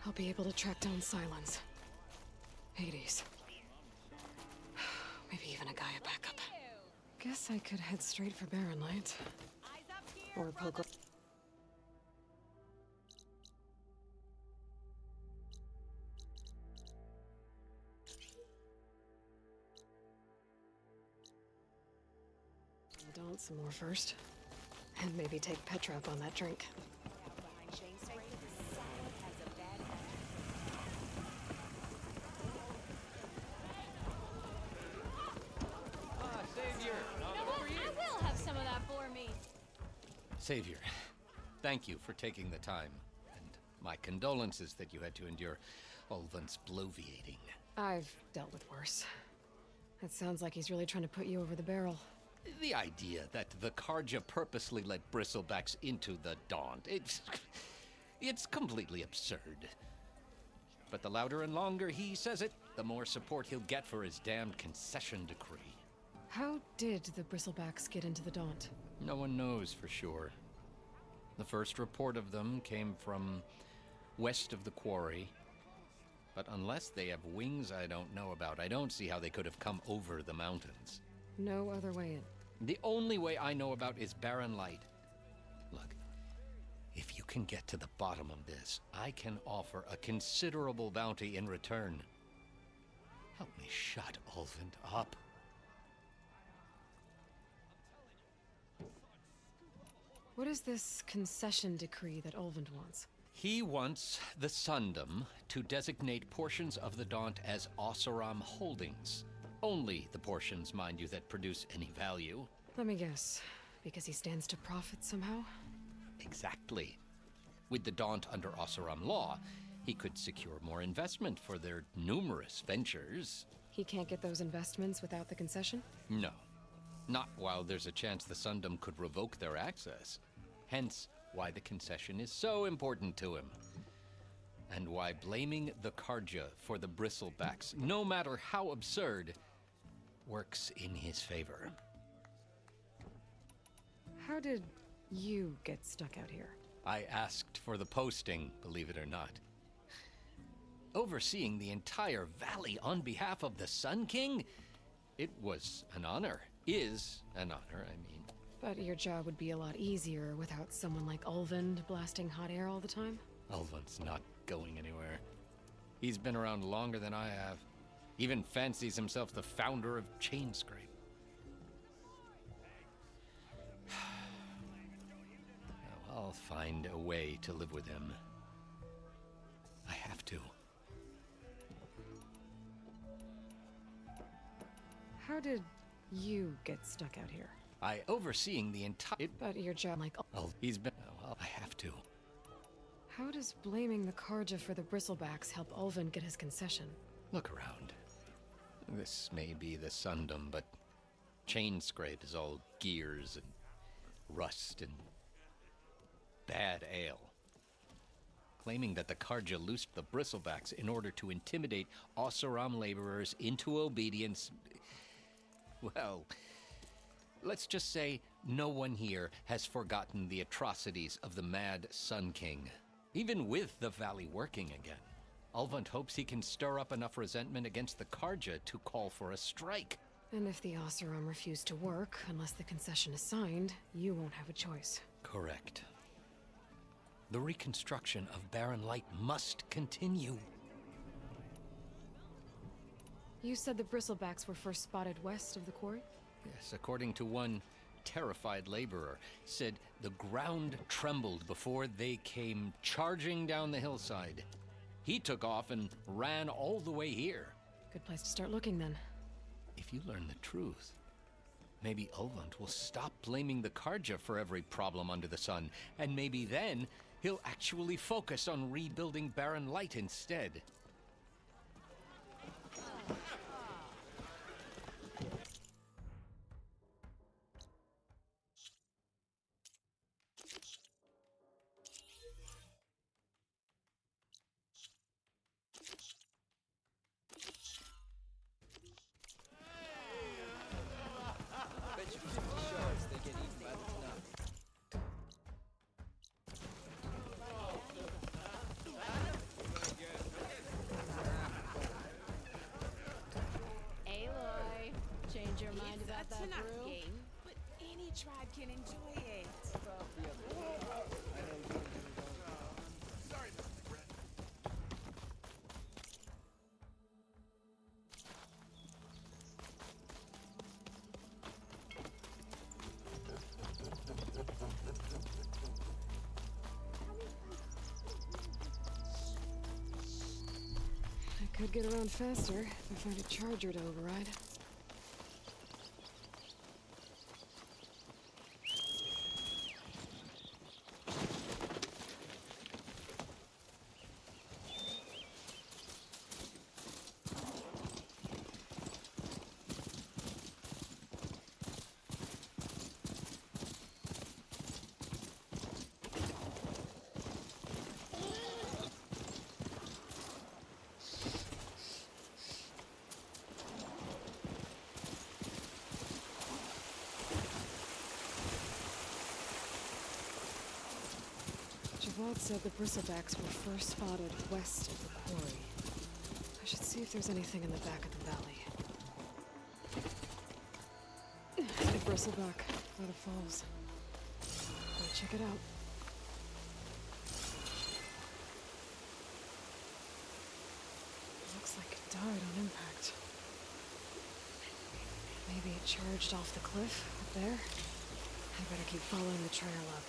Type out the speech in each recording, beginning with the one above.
I'll be able to track down Silence. Hades. Maybe even a Gaia backup. Guess I could head straight for Barren Light. Or poke... Don't some more first. And maybe take Petra up on that drink. Savior! You know what? I will have some of that for me. Savior, thank you for taking the time. And my condolences that you had to endure Ulvan's bloviating. I've dealt with worse. It sounds like he's really trying to put you over the barrel. The idea that the Karja purposely let bristlebacks into the Daunt, it's completely absurd. But the louder and longer he says it, the more support he'll get for his damned concession decree. How did the Bristlebacks get into the Daunt? No one knows for sure. The first report of them came from west of the quarry. But unless they have wings I don't know about, I don't see how they could have come over the mountains. No other way in. The only way I know about is Barren Light. Look, if you can get to the bottom of this, I can offer a considerable bounty in return. Help me shut Ulvund up. What is this concession decree that Ulvund wants? He wants the Sundom to designate portions of the Daunt as Oseram holdings. Only the portions, mind you, that produce any value. Let me guess. Because he stands to profit somehow? Exactly. With the Daunt under Oseram law, he could secure more investment for their numerous ventures. He can't get those investments without the concession? No. Not while there's a chance the Sundom could revoke their access. Hence, why the concession is so important to him. And why blaming the Karja for the bristlebacks, no matter how absurd, works in his favor. How did you get stuck out here? I asked for the posting, believe it or not. Overseeing the entire valley on behalf of the Sun King? It was an honor. Is an honor, I mean. But your job would be a lot easier without someone like Ulvund blasting hot air all the time? Ulvund's not going anywhere. He's been around longer than I have. Even fancies himself the founder of Chainscrape. I'll find a way to live with him. I have to. How did you get stuck out here? I overseeing the entire... But your job like... Oh, he's been... Well, I have to. How does blaming the Karja for the Bristlebacks help Ulvund get his concession? Look around. This may be the Sundom, but Chainscrape is all gears and rust and bad ale. Claiming that the Karja loosed the Bristlebacks in order to intimidate Oseram laborers into obedience... Well, let's just say no one here has forgotten the atrocities of the mad Sun King. Even with the valley working again, Ulvund hopes he can stir up enough resentment against the Karja to call for a strike. And if the Oseram refuse to work, unless the concession is signed, you won't have a choice. Correct. The reconstruction of Barren Light must continue. You said the Bristlebacks were first spotted west of the quarry? Yes, according to one terrified laborer, said the ground trembled before they came charging down the hillside. He took off and ran all the way here. Good place to start looking, then. If you learn the truth, maybe Ulvund will stop blaming the Karja for every problem under the sun, and maybe then he'll actually focus on rebuilding Barren Light instead. can enjoy it. I could get around faster if I find a charger to override. Javod said the bristlebacks were first spotted west of the quarry. I should see if there's anything in the back of the valley. The bristleback, by the falls. Go check it out. Looks like it died on impact. Maybe it charged off the cliff up there. I better keep following the trail up.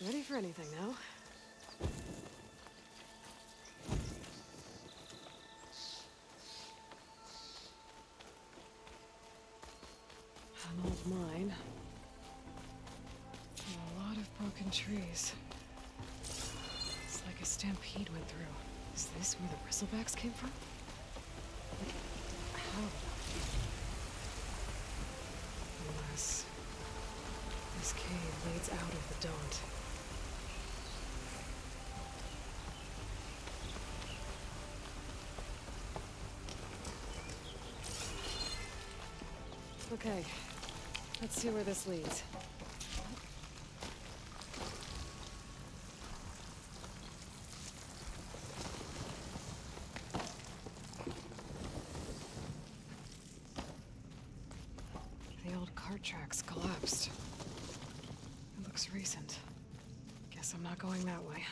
Ready for anything now. An old mine. And a lot of broken trees. It's like a stampede went through. Is this where the bristlebacks came from? How? Unless this cave leads out of the Daunt. Okay, let's see where this leads. The old cart tracks collapsed. It looks recent. Guess I'm not going that way.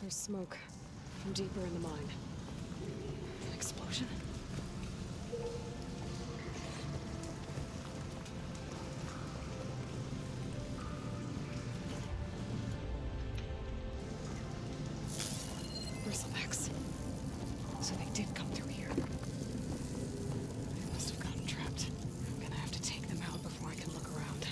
There's smoke from deeper in the mine. An explosion? Bristlebacks. So they did come through here. They must have gotten trapped. I'm gonna have to take them out before I can look around.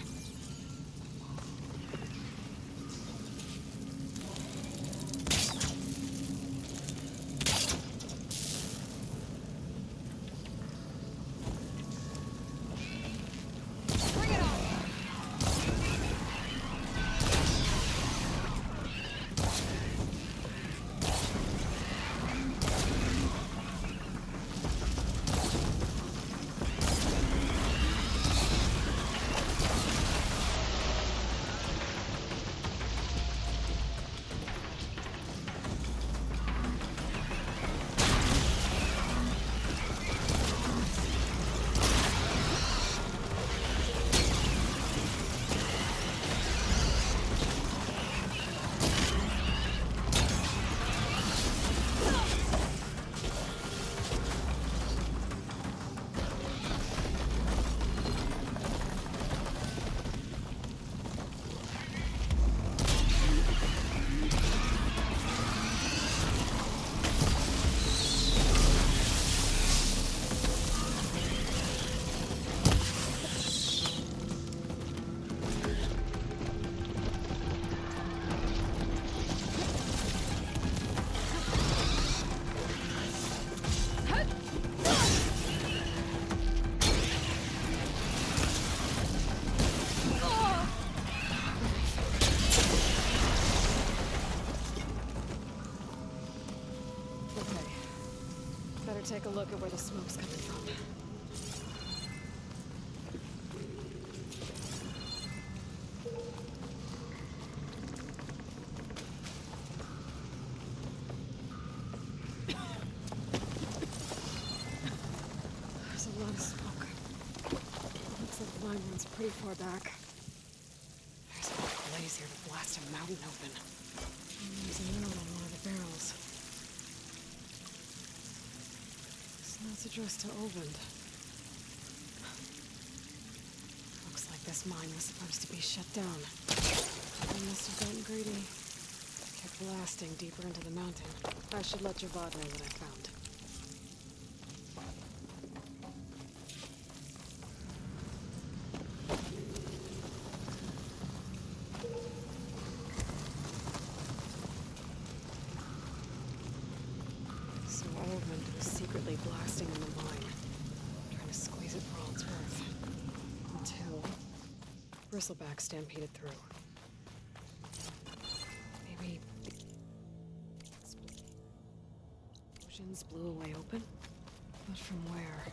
take a look at where the smoke's coming from. There's a lot of smoke. Looks like the line runs pretty far back. There's enough blaze here to blast a mountain open. And there's a note on one of the barrels. This note's addressed to Ovind. Looks like this mine was supposed to be shut down. They must have gotten greedy. Kept blasting deeper into the mountain. I should let Javad know what I found. So Ovind was secretly blasting in the mine, trying to squeeze it for all it's worth. Until Bristleback stampeded through. Maybe the explosions blew away open? But from where?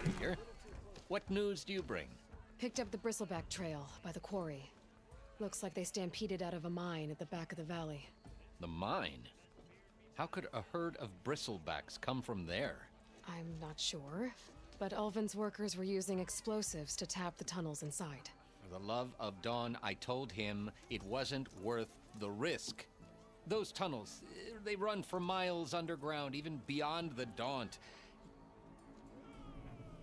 Savior, what news do you bring? Picked up the Bristleback trail by the quarry. Looks like they stampeded out of a mine at the back of the valley. The mine? How could a herd of bristlebacks come from there? I'm not sure, but Ulvin's workers were using explosives to tap the tunnels inside. For the love of Dawn, I told him it wasn't worth the risk. Those tunnels, they run for miles underground, even beyond the Daunt.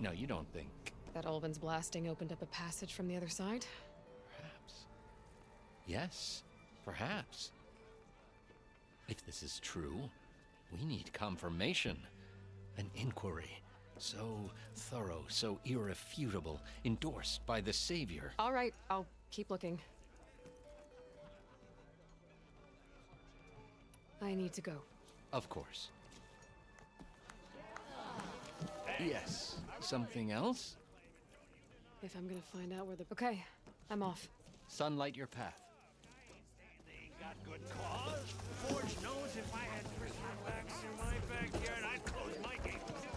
No, you don't think. That Ulvin's blasting opened up a passage from the other side? Perhaps. Yes, perhaps. If this is true, we need confirmation. An inquiry. So thorough, so irrefutable, endorsed by the Savior. All right, I'll keep looking. I need to go. Of course. Yes. Something else? If I'm gonna find out where the... Okay, I'm off. Sunlight your path. They got good cause. Forge knows if I had Bristlerbacks in my backyard, I'd close my gates.